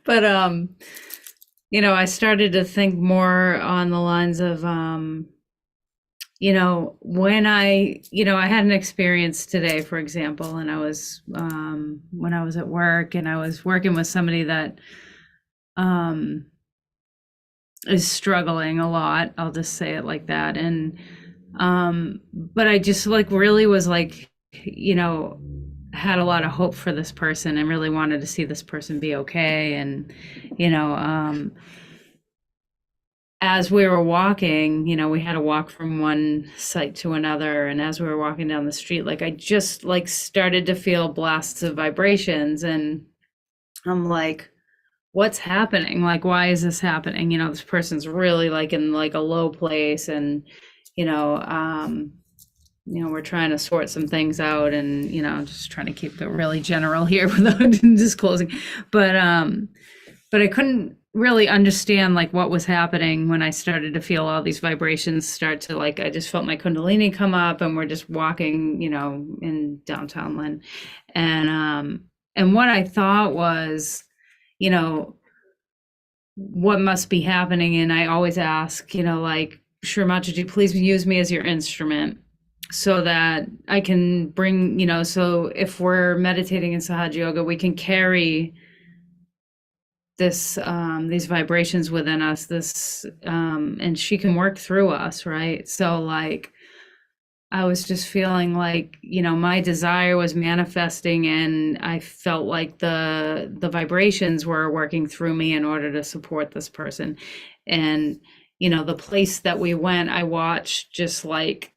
But, I started to think more on the lines of, when I had an experience today, for example, and I was, when I was at work and I was working with somebody that, is struggling a lot. I'll just say it like that. And, but I just like really was like, had a lot of hope for this person and really wanted to see this person be okay. And, you know, as we were walking, we had to walk from one site to another. And as we were walking down the street, like I just like started to feel blasts of vibrations. And I'm like, what's happening? Like, why is this happening? This person's really like in like a low place. And, we're trying to sort some things out and, just trying to keep it really general here without disclosing. But I couldn't really understand like what was happening when I started to feel all these vibrations start to like, I just felt my Kundalini come up and we're just walking, in downtown Lynn. And what I thought was, what must be happening. And I always ask, like, Shri Mataji, please use me as your instrument so that I can bring, so if we're meditating in Sahaja Yoga, we can carry this, these vibrations within us, and she can work through us, right? So like, I was just feeling like, my desire was manifesting and I felt like the vibrations were working through me in order to support this person. And, the place that we went, I watched just like,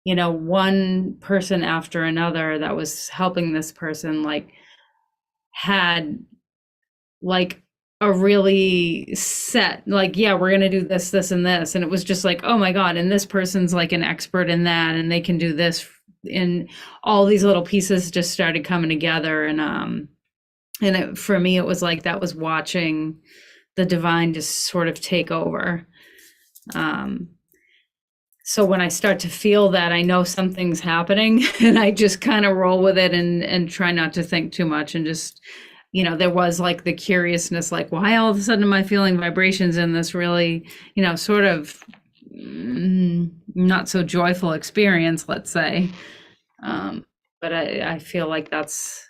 one person after another that was helping this person, like had like a really set, like, yeah, we're going to do this, this, and this. And it was just like, oh my God. And this person's like an expert in that. And they can do this. And all these little pieces just started coming together. And for me, it was like, that was watching the divine just sort of take over. So when I start to feel that, I know something's happening and I just kind of roll with it and try not to think too much and just, there was like the curiousness, like, why all of a sudden am I feeling vibrations in this really, sort of not so joyful experience, let's say. But I feel like that's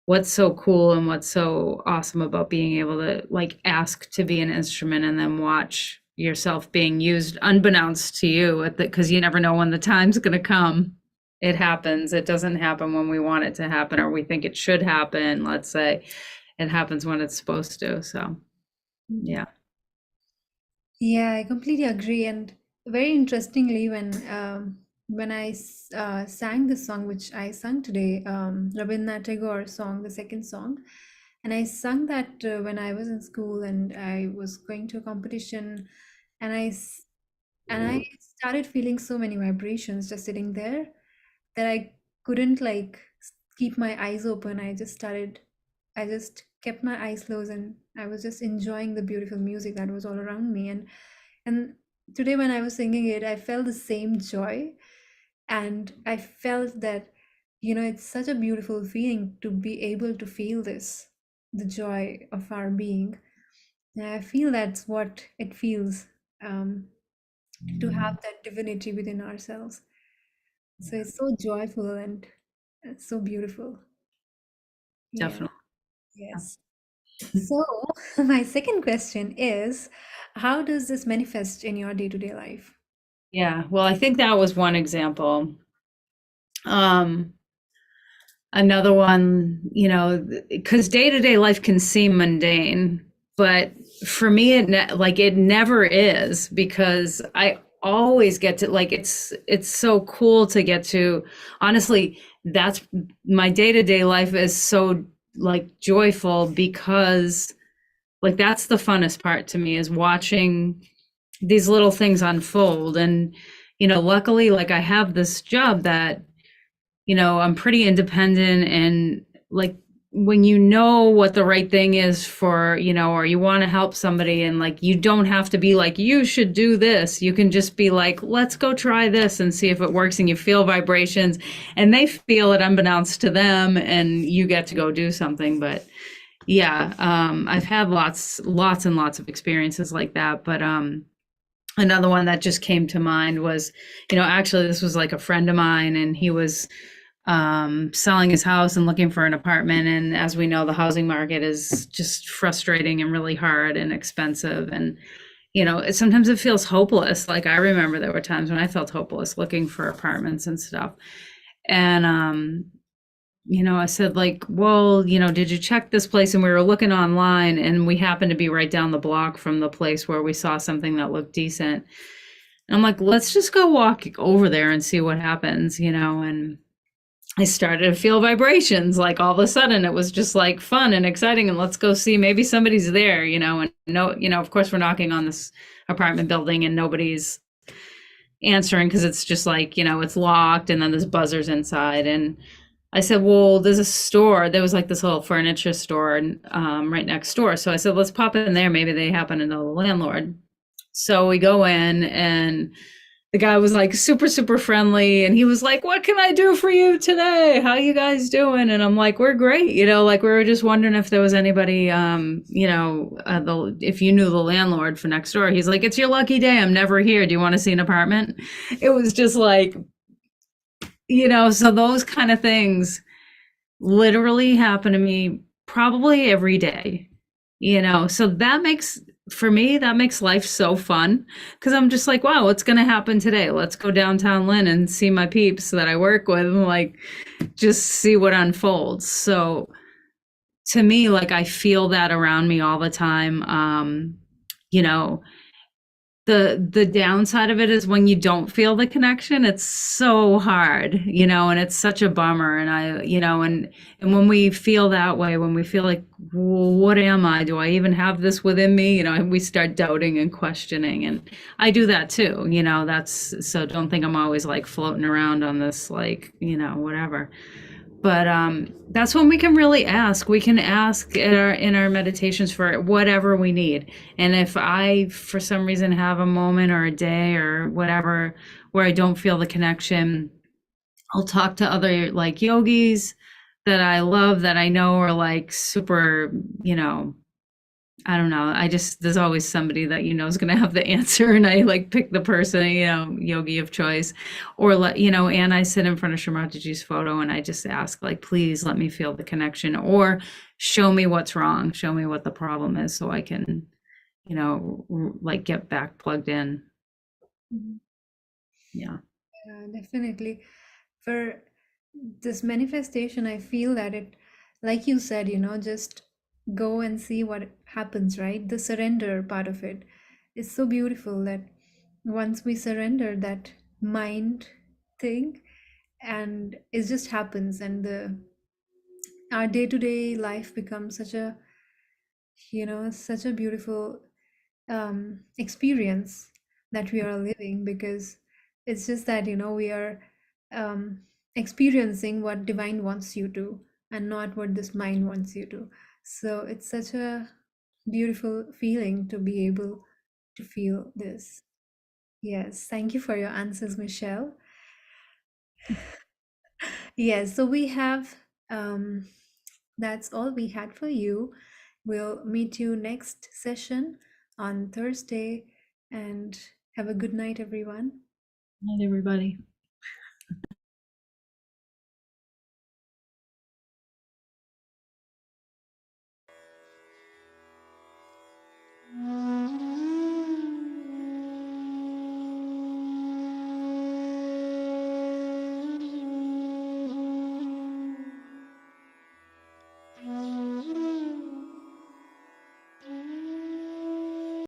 what's so cool and what's so awesome about being able to like ask to be an instrument and then watch yourself being used unbeknownst to you because you never know when the time's going to come. It happens. It doesn't happen when we want it to happen or we think it should happen. Let's say it happens when it's supposed to. So, yeah. Yeah, I completely agree. And very interestingly, when I sang the song which I sung today, Rabindranath Tagore song, the second song, and I sung that when I was in school and I was going to a competition, and I started feeling so many vibrations just sitting there that I couldn't like keep my eyes open. I just kept my eyes closed and I was just enjoying the beautiful music that was all around me. And today when I was singing it, I felt the same joy. And I felt that, it's such a beautiful feeling to be able to feel this, the joy of our being. And I feel that's what it feels, to have that divinity within ourselves. So it's so joyful and it's so beautiful. Yeah, Definitely. yes. So my second question is, how does this manifest in your day-to-day life? Yeah. Well, I think that was one example. Another one, because day-to-day life can seem mundane, but for me, it never is because I always get to like, it's so cool to get to, honestly, that's my day-to-day life is so like joyful because like, that's the funnest part to me is watching these little things unfold. And, luckily, like I have this job that, I'm pretty independent and like when you know what the right thing is for, you know, or you want to help somebody, and like you don't have to be like, you should do this. You can just be like, let's go try this and see if it works. And you feel vibrations and they feel it unbeknownst to them, and you get to go do something. But yeah, I've had lots and lots of experiences like that. But another one that just came to mind was, you know, actually this was like a friend of mine, and he was selling his house and looking for an apartment. And as we know, the housing market is just frustrating and really hard and expensive. And, you know, sometimes it feels hopeless. Like I remember there were times when I felt hopeless looking for apartments and stuff. And, you know, I said like, well, you know, did you check this place? And we were looking online, and we happened to be right down the block from the place where we saw something that looked decent. And I'm like, let's just go walk over there and see what happens, you know. And I started to feel vibrations. Like all of a sudden it was just like fun and exciting, and let's go see, maybe somebody's there, you know. And no, you know, of course we're knocking on this apartment building and nobody's answering because it's just like, you know, it's locked, and then there's buzzers inside. And I said, well, there's a store. There was like this little furniture store right next door. So I said, let's pop in there. Maybe they happen to know the landlord. So we go in, and the guy was like super friendly, and he was like, what can I do for you today? How you guys doing? And I'm like, we're great. You know, like we were just wondering if there was anybody, you know, if you knew the landlord for next door. He's like, it's your lucky day. I'm never here. Do you want to see an apartment? It was just like, you know, so those kind of things literally happen to me probably every day, you know. So that makes, for me, that makes life so fun, because I'm just like, wow, what's going to happen today? Let's go downtown Lynn and see my peeps that I work with, and like just see what unfolds. So to me, like I feel that around me all the time. You know, the downside of it is when you don't feel the connection, it's so hard, you know, and it's such a bummer. And I, you know, and when we feel that way, when we feel like, well, what am I? Do I even have this within me? You know, and we start doubting and questioning. And I do that too, you know. That's, so don't think I'm always like floating around on this, like, you know, whatever. But that's when we can really ask. We can ask in our meditations for whatever we need. And if I, for some reason, have a moment or a day or whatever where I don't feel the connection, I'll talk to other like yogis that I love, that I know are like super, you know, I don't know. I just, there's always somebody that you know is going to have the answer, and I like pick the person, you know, yogi of choice, or let, you know, and I sit in front of Shri Mataji's photo and I just ask, like, please let me feel the connection, or show me what's wrong, show me what the problem is, so I can, you know, like get back plugged in. Mhm. Yeah. Yeah, definitely. For this manifestation, I feel that it, like you said, you know, just go and see what happens, right? The surrender part of it is so beautiful, that once we surrender that mind thing, and it just happens, and the our day-to-day life becomes such a, you know, such a beautiful experience that we are living, because it's just that, you know, we are um, experiencing what divine wants you to, and not what this mind wants you to. So it's such a beautiful feeling to be able to feel this. Yes, thank you for your answers, Michelle. Yes, so we have that's all we had for you. We'll meet you next session on Thursday, and have a good night, everyone. Night, everybody.